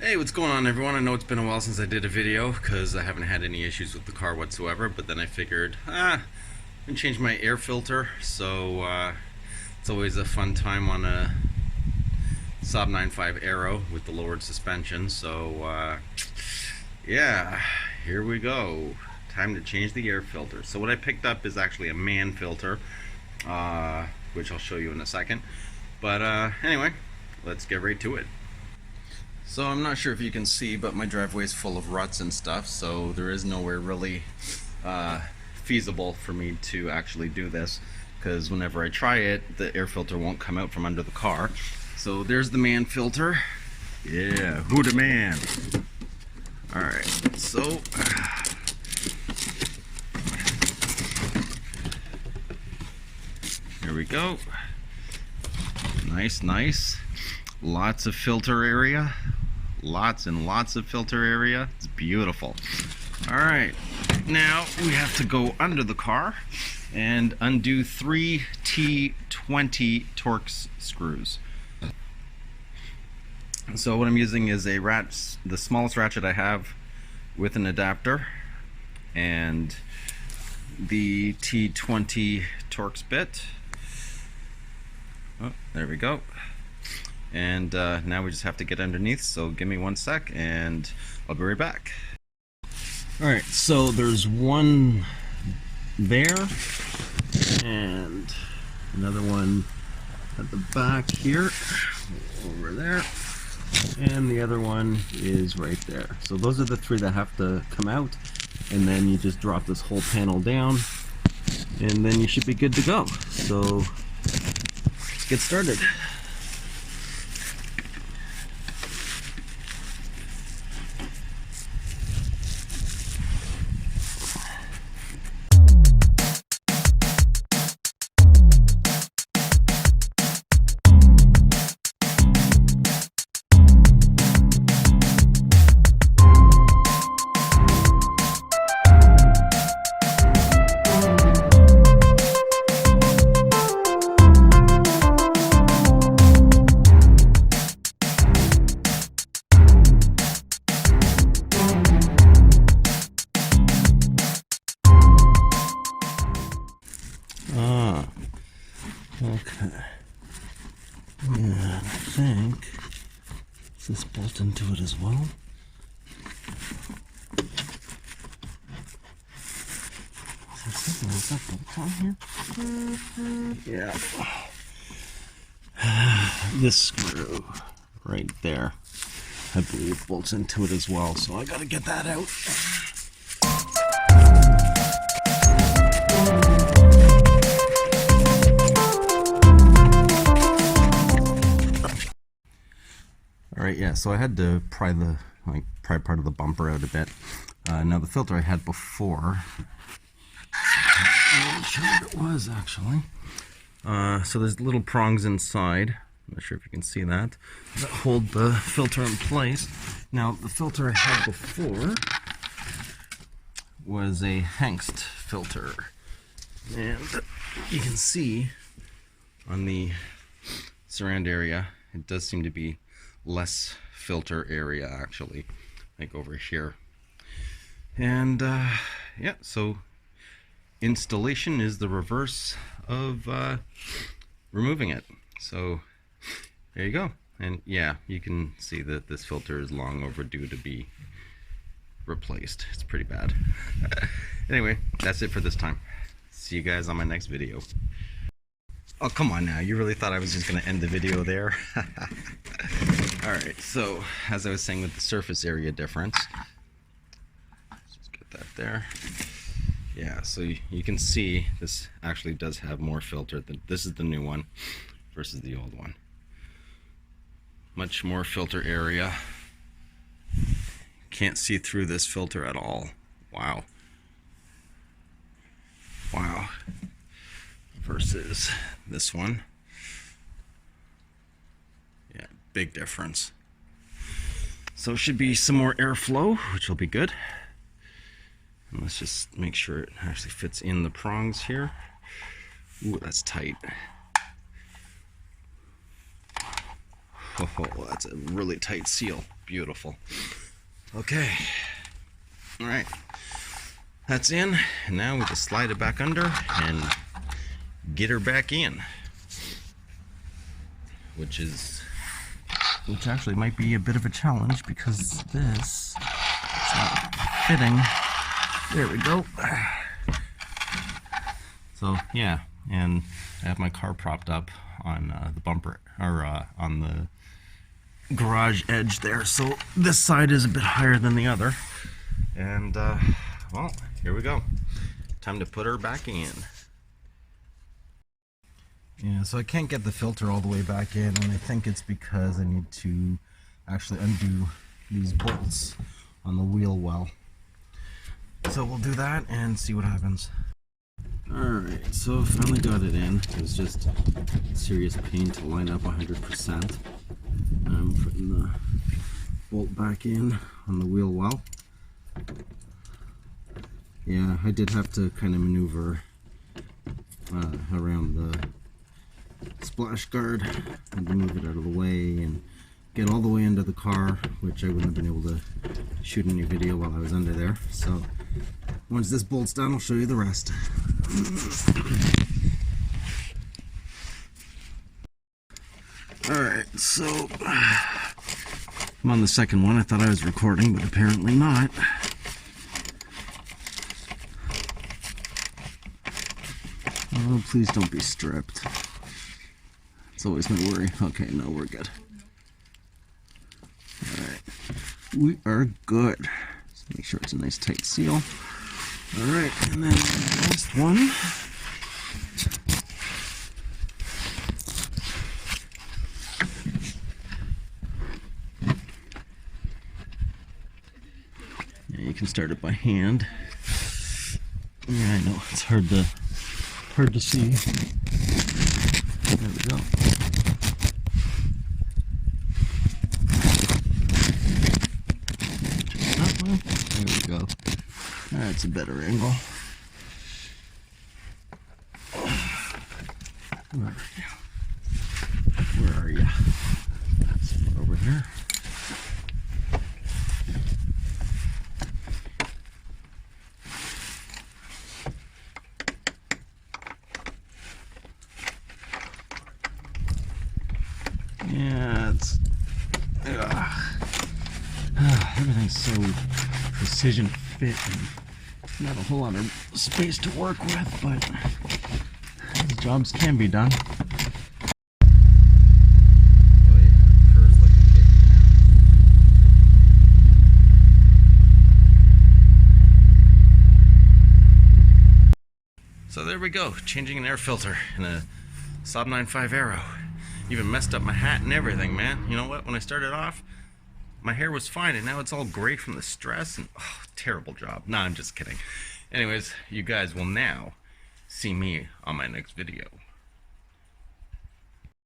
Hey, what's going on, everyone? I know it's been a while since I did a video because I haven't had any issues with the car whatsoever, but then I figured, I'm gonna change my air filter, so it's always a fun time on a Saab 9.5 Aero with the lowered suspension, so yeah, here we go. Time to change the air filter. So what I picked up is actually a man filter, which I'll show you in a second, but anyway, let's get right to it. So I'm not sure if you can see, but my driveway is full of ruts and stuff, so there is nowhere really feasible for me to actually do this, because whenever I try it, the air filter won't come out from under the car. So there's the man filter. Yeah, who the man? Alright, so here we go. Nice. Lots of filter area. Lots and lots of filter area. It's beautiful. Alright, now we have to go under the car and undo 3 T20 Torx screws. So what I'm using is the smallest ratchet I have with an adapter, and the T20 Torx bit. Oh, there we go. And now we just have to get underneath, so give me 1 sec and I'll be right back. Alright, so there's one there and another one at the back here, over there, and the other one is right there. So those are the 3 that have to come out, and then you just drop this whole panel down and then you should be good to go. So let's get started. Okay. Yeah, I think this bolt into it as well. Is there something like that bolt on here? Yeah. This screw right there, I believe, bolts into it as well. So I gotta get that out. Alright, yeah, so I had to pry part of the bumper out a bit. Now the filter I had before, I'm not sure what it was actually. So there's little prongs inside, I'm not sure if you can see that hold the filter in place. Now the filter I had before was a Hengst filter, and you can see on the surround area it does seem to be less filter area actually, like over here. And yeah, so installation is the reverse of removing it. So there you go. And yeah, you can see that this filter is long overdue to be replaced. It's pretty bad. Anyway, that's it for this time. See you guys on my next video. Oh, come on now. You really thought I was just going to end the video there? Alright, so as I was saying with the surface area difference, let's just get that there. Yeah, so you can see this actually does have more filter. This is the new one versus the old one. Much more filter area. Can't see through this filter at all. Wow. Versus this one. Yeah, big difference. So it should be some more airflow, which will be good. And let's just make sure it actually fits in the prongs here. Ooh, that's tight. Oh, that's a really tight seal. Beautiful. Okay. All right. That's in, and now we just slide it back under and get her back in. Which actually might be a bit of a challenge because this is not fitting. There we go. So yeah, and I have my car propped up on the bumper, or on the garage edge there, so this side is a bit higher than the other. And well, here we go. Time to put her back in. Yeah, so I can't get the filter all the way back in, and I think it's because I need to actually undo these bolts on the wheel well. So we'll do that and see what happens. Alright, so finally got it in. It was just serious pain to line up 100%. I'm putting the bolt back in on the wheel well. Yeah, I did have to kind of maneuver around the splash guard. I had to move it out of the way and get all the way into the car, which I wouldn't have been able to shoot any video while I was under there. So once this bolt's done, I'll show you the rest. Alright, so I'm on the second one. I thought I was recording, but apparently not. Oh, please don't be stripped. It's always my worry. Okay, no, we're good. Alright, we are good. Let's make sure it's a nice tight seal. Alright, and then the last one. Yeah, you can start it by hand. Yeah, I know, it's hard to see. There we go. There we go. That's a better angle. Where are you? Somewhere over here. Yeah, it's everything's so precision fit and not a whole lot of space to work with, but the jobs can be done. Oh yeah, purrs like a kitten. So there we go, changing an air filter in a Saab 9.5 Aero. Even messed up my hat and everything, man. You know what? When I started off, my hair was fine, and now it's all gray from the stress, and oh, terrible job. No, I'm just kidding. Anyways, you guys will now see me on my next video.